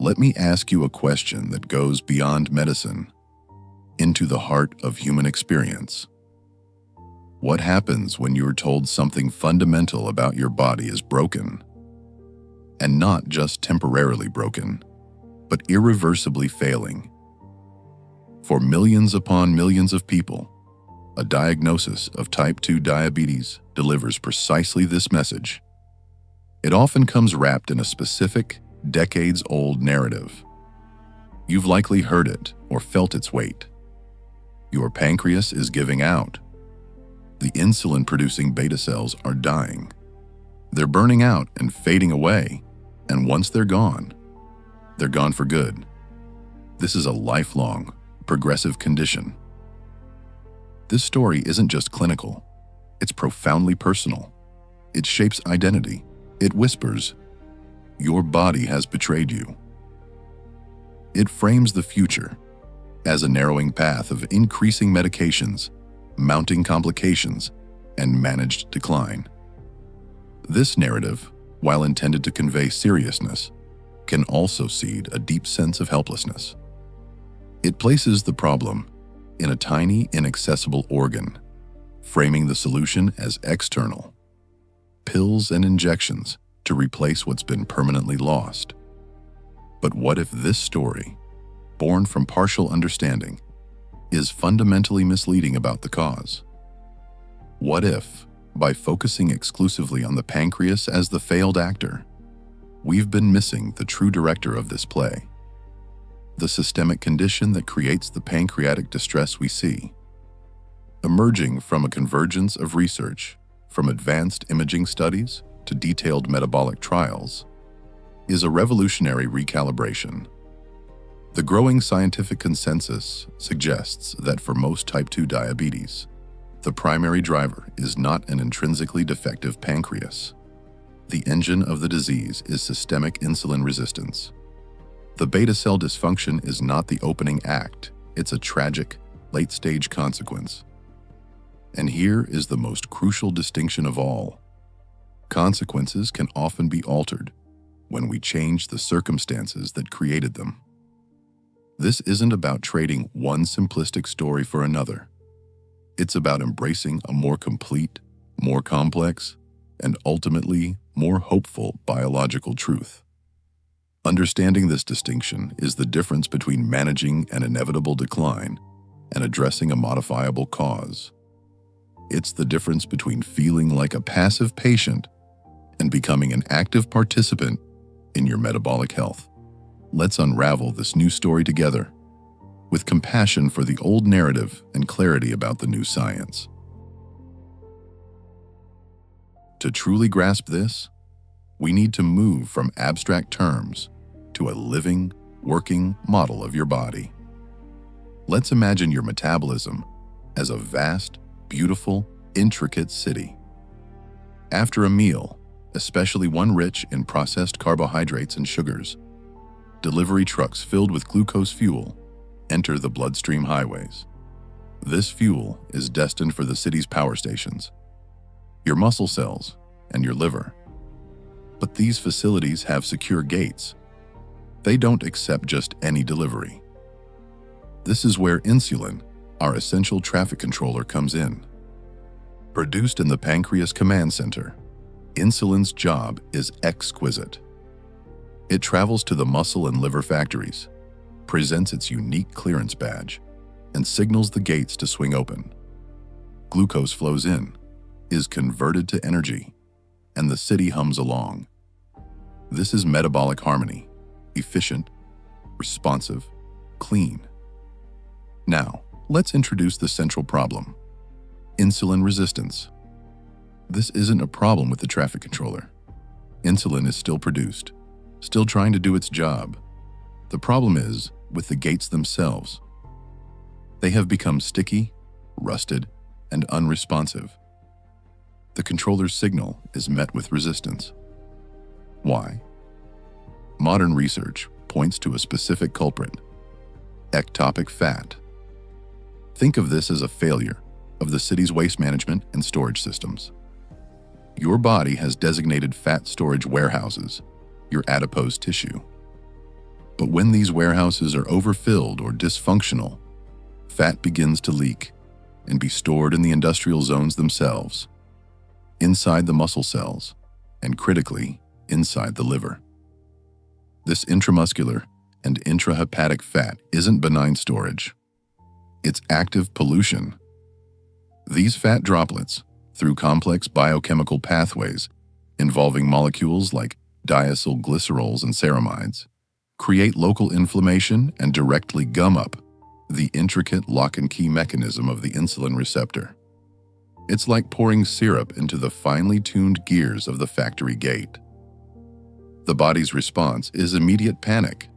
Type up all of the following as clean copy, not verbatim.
Let me ask you a question that goes beyond medicine, into the heart of human experience. What happens when you're told something fundamental about your body is broken? And not just temporarily broken, but irreversibly failing. For millions upon millions of people, a diagnosis of type 2 diabetes delivers precisely this message. It often comes wrapped in a specific, decades-old narrative. You've likely heard it or felt its weight. Your pancreas is giving out. The insulin-producing beta cells are dying. They're burning out and fading away, and once they're gone for good. This is a lifelong, progressive condition. This story isn't just clinical. It's profoundly personal. It shapes identity. It whispers, "Your body has betrayed you." It frames the future as a narrowing path of increasing medications, mounting complications, and managed decline. This narrative, while intended to convey seriousness, can also seed a deep sense of helplessness. It places the problem in a tiny, inaccessible organ, framing the solution as external: pills and injections to replace what's been permanently lost. But what if this story, born from partial understanding, is fundamentally misleading about the cause? What if, by focusing exclusively on the pancreas as the failed actor, we've been missing the true director of this play? The systemic condition that creates the pancreatic distress we see. Emerging from a convergence of research, from advanced imaging studies to detailed metabolic trials, is a revolutionary recalibration. The growing scientific consensus suggests that for most type 2 diabetes, the primary driver is not an intrinsically defective pancreas. The engine of the disease is systemic insulin resistance. The beta cell dysfunction is not the opening act, it's a tragic, late-stage consequence. And here is the most crucial distinction of all. Consequences can often be altered when we change the circumstances that created them. This isn't about trading one simplistic story for another. It's about embracing a more complete, more complex, and ultimately more hopeful biological truth. Understanding this distinction is the difference between managing an inevitable decline and addressing a modifiable cause. It's the difference between feeling like a passive patient and becoming an active participant in your metabolic health. Let's unravel this new story together, with compassion for the old narrative and clarity about the new science. To truly grasp this, we need to move from abstract terms to a living, working model of your body. Let's imagine your metabolism as a vast, beautiful, intricate city. After a meal, especially one rich in processed carbohydrates and sugars, delivery trucks filled with glucose fuel enter the bloodstream highways. This fuel is destined for the city's power stations, your muscle cells, and your liver. But these facilities have secure gates. They don't accept just any delivery. This is where insulin, our essential traffic controller, comes in. Produced in the pancreas command center, insulin's job is exquisite. It travels to the muscle and liver factories, presents its unique clearance badge, and signals the gates to swing open. Glucose flows in, is converted to energy, and the city hums along. This is metabolic harmony: efficient, responsive, clean. Now, let's introduce the central problem: insulin resistance. This isn't a problem with the traffic controller. Insulin is still produced, still trying to do its job. The problem is with the gates themselves. They have become sticky, rusted, and unresponsive. The controller's signal is met with resistance. Why? Modern research points to a specific culprit: ectopic fat. Think of this as a failure of the city's waste management and storage systems. Your body has designated fat storage warehouses, your adipose tissue. But when these warehouses are overfilled or dysfunctional, fat begins to leak and be stored in the industrial zones themselves, inside the muscle cells, and critically, inside the liver. This intramuscular and intrahepatic fat isn't benign storage. It's active pollution. These fat droplets, through complex biochemical pathways involving molecules like diacylglycerols and ceramides, create local inflammation and directly gum up the intricate lock-and-key mechanism of the insulin receptor. It's like pouring syrup into the finely tuned gears of the factory gate. The body's response is immediate panic.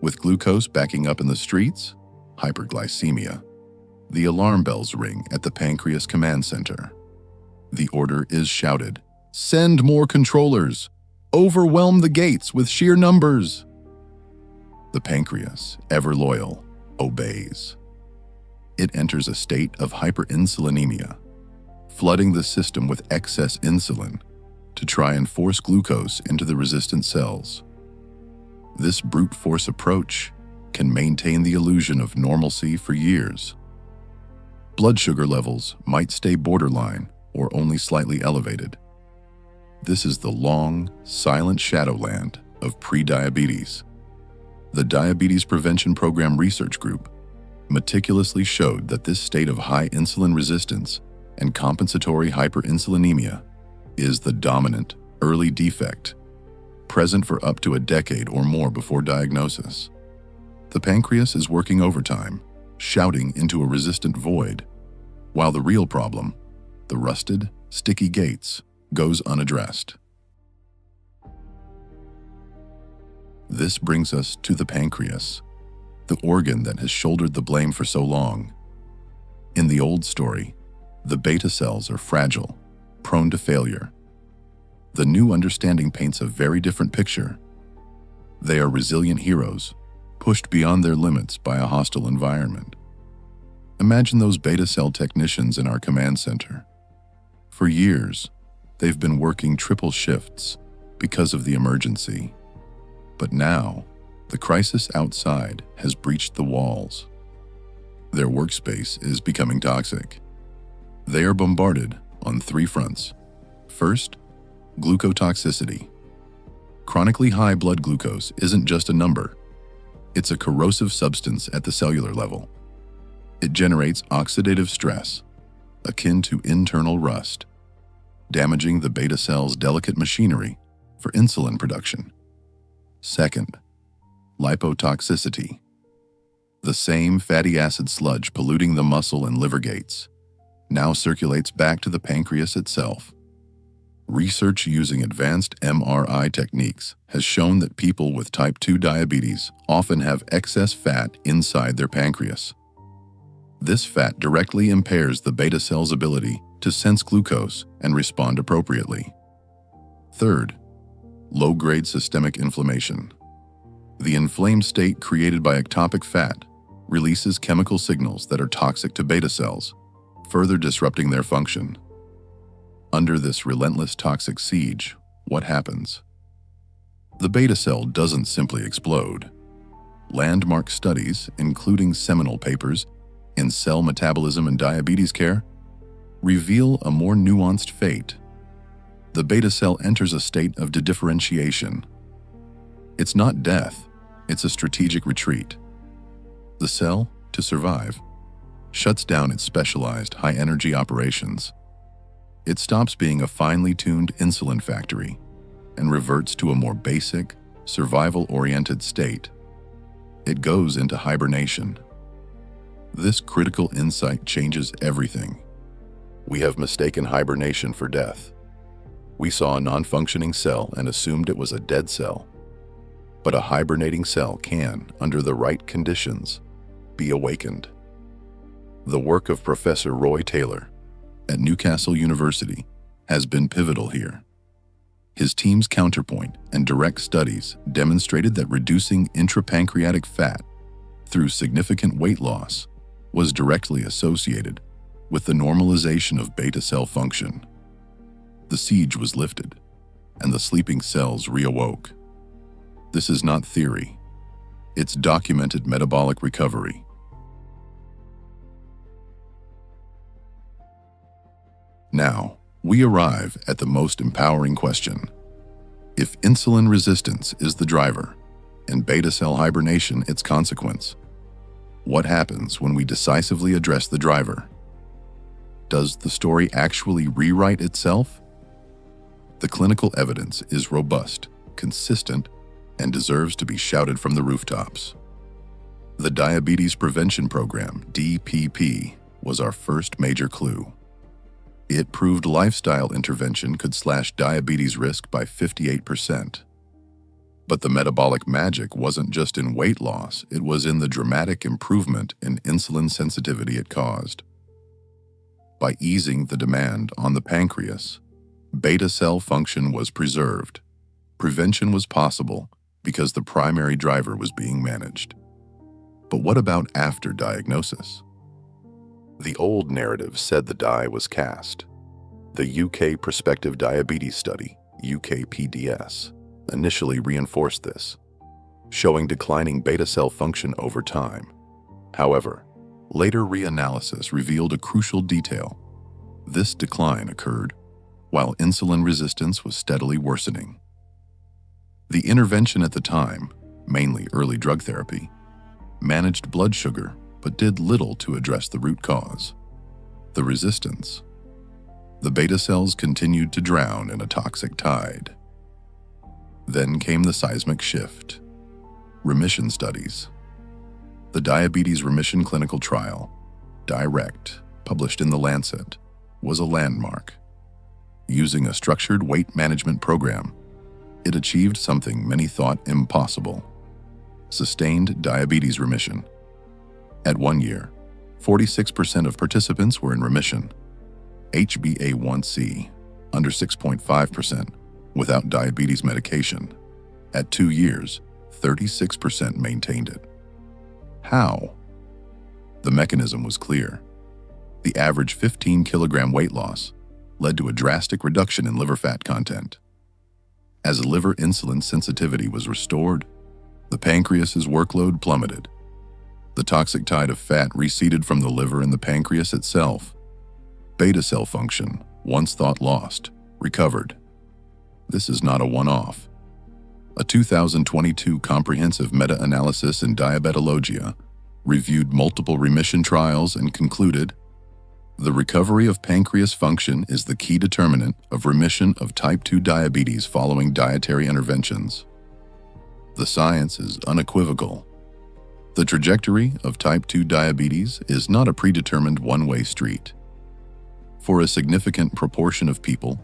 With glucose backing up in the streets, hyperglycemia. The alarm bells ring at the pancreas command center. The order is shouted, "Send more controllers! Overwhelm the gates with sheer numbers!" The pancreas, ever loyal, obeys. It enters a state of hyperinsulinemia, flooding the system with excess insulin to try and force glucose into the resistant cells. This brute force approach can maintain the illusion of normalcy for years. Blood sugar levels might stay borderline or only slightly elevated. This is the long, silent shadowland of prediabetes. The Diabetes Prevention Program Research Group meticulously showed that this state of high insulin resistance and compensatory hyperinsulinemia is the dominant early defect, present for up to a decade or more before diagnosis. The pancreas is working overtime, shouting into a resistant void, while the real problem, the rusted, sticky gates, goes unaddressed. This brings us to the pancreas, the organ that has shouldered the blame for so long. In the old story, the beta cells are fragile, prone to failure. The new understanding paints a very different picture. They are resilient heroes, pushed beyond their limits by a hostile environment. Imagine those beta cell technicians in our command center. For years, they've been working triple shifts because of the emergency. But now, the crisis outside has breached the walls. Their workspace is becoming toxic. They are bombarded on 3 fronts. First, glucotoxicity. Chronically high blood glucose isn't just a number. It's a corrosive substance at the cellular level. It generates oxidative stress, akin to internal rust, damaging the beta cell's delicate machinery for insulin production. Second, lipotoxicity. The same fatty acid sludge polluting the muscle and liver gates now circulates back to the pancreas itself. Research using advanced MRI techniques has shown that people with type 2 diabetes often have excess fat inside their pancreas. This fat directly impairs the beta cell's ability to sense glucose and respond appropriately. Third, low-grade systemic inflammation. The inflamed state created by ectopic fat releases chemical signals that are toxic to beta cells, further disrupting their function. Under this relentless toxic siege, what happens? The beta cell doesn't simply explode. Landmark studies, including seminal papers in Cell Metabolism and Diabetes Care, reveal a more nuanced fate. The beta cell enters a state of dedifferentiation. It's not death, it's a strategic retreat. The cell, to survive, shuts down its specialized high-energy operations. It stops being a finely tuned insulin factory and reverts to a more basic, survival-oriented state. It goes into hibernation. This critical insight changes everything. We have mistaken hibernation for death. We saw a non-functioning cell and assumed it was a dead cell. But a hibernating cell can, under the right conditions, be awakened. The work of Professor Roy Taylor at Newcastle University has been pivotal here. His team's counterpoint and direct studies demonstrated that reducing intrapancreatic fat through significant weight loss was directly associated with the normalization of beta cell function. The siege was lifted, and the sleeping cells reawoke. This is not theory, its documented metabolic recovery. Now, we arrive at the most empowering question. If insulin resistance is the driver, and beta cell hibernation its consequence, what happens when we decisively address the driver? Does the story actually rewrite itself? The clinical evidence is robust, consistent, and deserves to be shouted from the rooftops. The Diabetes Prevention Program, DPP, was our first major clue. It proved lifestyle intervention could slash diabetes risk by 58%. But the metabolic magic wasn't just in weight loss, it was in the dramatic improvement in insulin sensitivity it caused. By easing the demand on the pancreas, beta cell function was preserved. Prevention was possible because the primary driver was being managed. But what about after diagnosis? The old narrative said the die was cast. The UK Prospective Diabetes Study, UKPDS, initially reinforced this, showing declining beta cell function over time. However, later reanalysis revealed a crucial detail. This decline occurred while insulin resistance was steadily worsening. The intervention at the time, mainly early drug therapy, managed blood sugar but did little to address the root cause, the resistance. The beta cells continued to drown in a toxic tide. Then came the seismic shift. Remission studies. The Diabetes Remission Clinical Trial, DIRECT, published in The Lancet, was a landmark. Using a structured weight management program, it achieved something many thought impossible: sustained diabetes remission. At 1 year, 46% of participants were in remission, HbA1c under 6.5%, without diabetes medication. At 2 years, 36% maintained it. How? The mechanism was clear. The average 15-kilogram weight loss led to a drastic reduction in liver fat content. As liver insulin sensitivity was restored, the pancreas's workload plummeted. The toxic tide of fat receded from the liver and the pancreas itself. Beta cell function, once thought lost, recovered. This is not a one-off. A 2022 comprehensive meta-analysis in Diabetologia reviewed multiple remission trials and concluded, the recovery of pancreas function is the key determinant of remission of type 2 diabetes following dietary interventions. The science is unequivocal. The trajectory of type 2 diabetes is not a predetermined one-way street. For a significant proportion of people,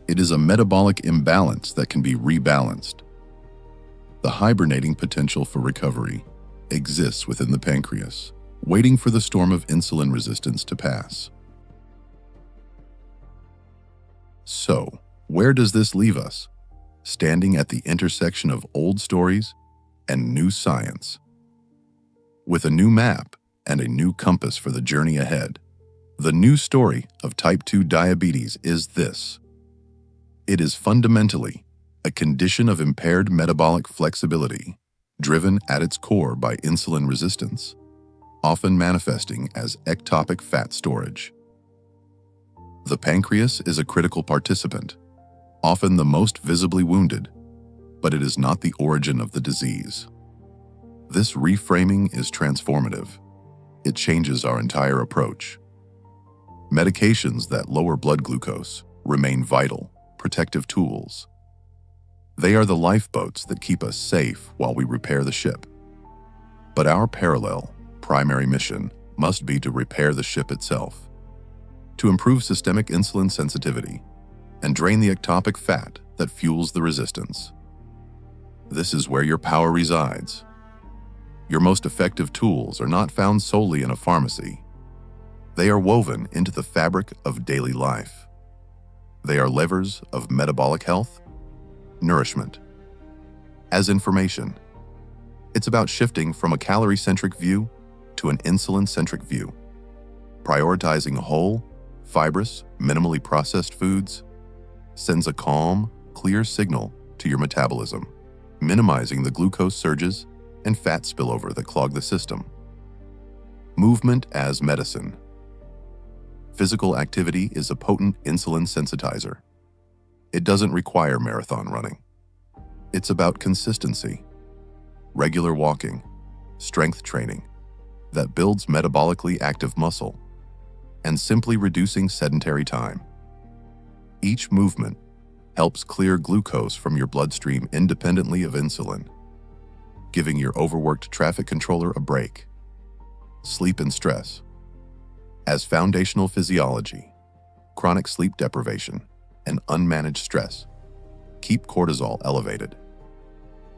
it is a metabolic imbalance that can be rebalanced. The hibernating potential for recovery exists within the pancreas, waiting for the storm of insulin resistance to pass. So, where does this leave us? Standing at the intersection of old stories and new science. With a new map and a new compass for the journey ahead, the new story of type 2 diabetes is this. It is fundamentally a condition of impaired metabolic flexibility, driven at its core by insulin resistance, often manifesting as ectopic fat storage. The pancreas is a critical participant, often the most visibly wounded, but it is not the origin of the disease. This reframing is transformative. It changes our entire approach. Medications that lower blood glucose remain vital, protective tools. They are the lifeboats that keep us safe while we repair the ship. But our parallel, primary mission must be to repair the ship itself, to improve systemic insulin sensitivity and drain the ectopic fat that fuels the resistance. This is where your power resides. Your most effective tools are not found solely in a pharmacy. They are woven into the fabric of daily life. They are levers of metabolic health, nourishment. As information, it's about shifting from a calorie-centric view to an insulin-centric view. Prioritizing whole, fibrous, minimally processed foods sends a calm, clear signal to your metabolism, minimizing the glucose surges and fat spillover that clog the system. Movement as medicine. Physical activity is a potent insulin sensitizer. It doesn't require marathon running. It's about consistency, regular walking, strength training that builds metabolically active muscle, and simply reducing sedentary time. Each movement helps clear glucose from your bloodstream independently of insulin, giving your overworked traffic controller a break. Sleep and stress. As foundational physiology, chronic sleep deprivation and unmanaged stress keep cortisol elevated.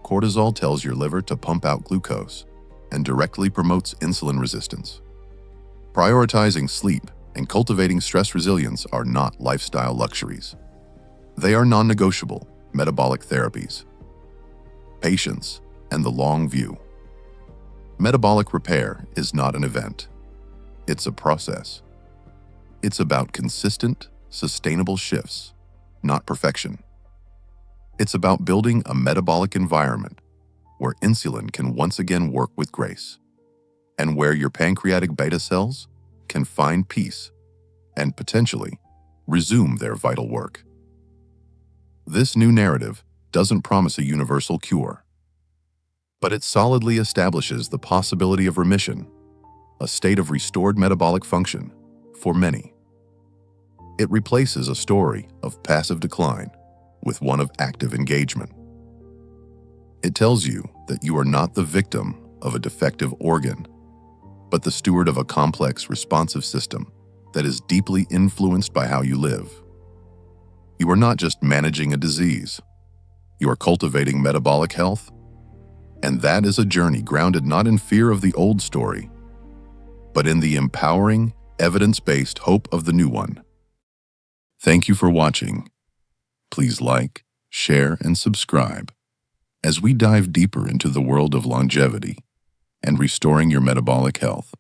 Cortisol tells your liver to pump out glucose and directly promotes insulin resistance. Prioritizing sleep and cultivating stress resilience are not lifestyle luxuries. They are non-negotiable metabolic therapies. Patience and the long view. Metabolic repair is not an event. It's a process. It's about consistent, sustainable shifts, not perfection. It's about building a metabolic environment where insulin can once again work with grace, and where your pancreatic beta cells can find peace and potentially resume their vital work. This new narrative doesn't promise a universal cure, but it solidly establishes the possibility of remission, a state of restored metabolic function for many. It replaces a story of passive decline with one of active engagement. It tells you that you are not the victim of a defective organ, but the steward of a complex, responsive system that is deeply influenced by how you live. You are not just managing a disease, you are cultivating metabolic health, and that is a journey grounded not in fear of the old story, but in the empowering, evidence-based hope of the new one. Thank you for watching. Please like, share, and subscribe as we dive deeper into the world of longevity and restoring your metabolic health.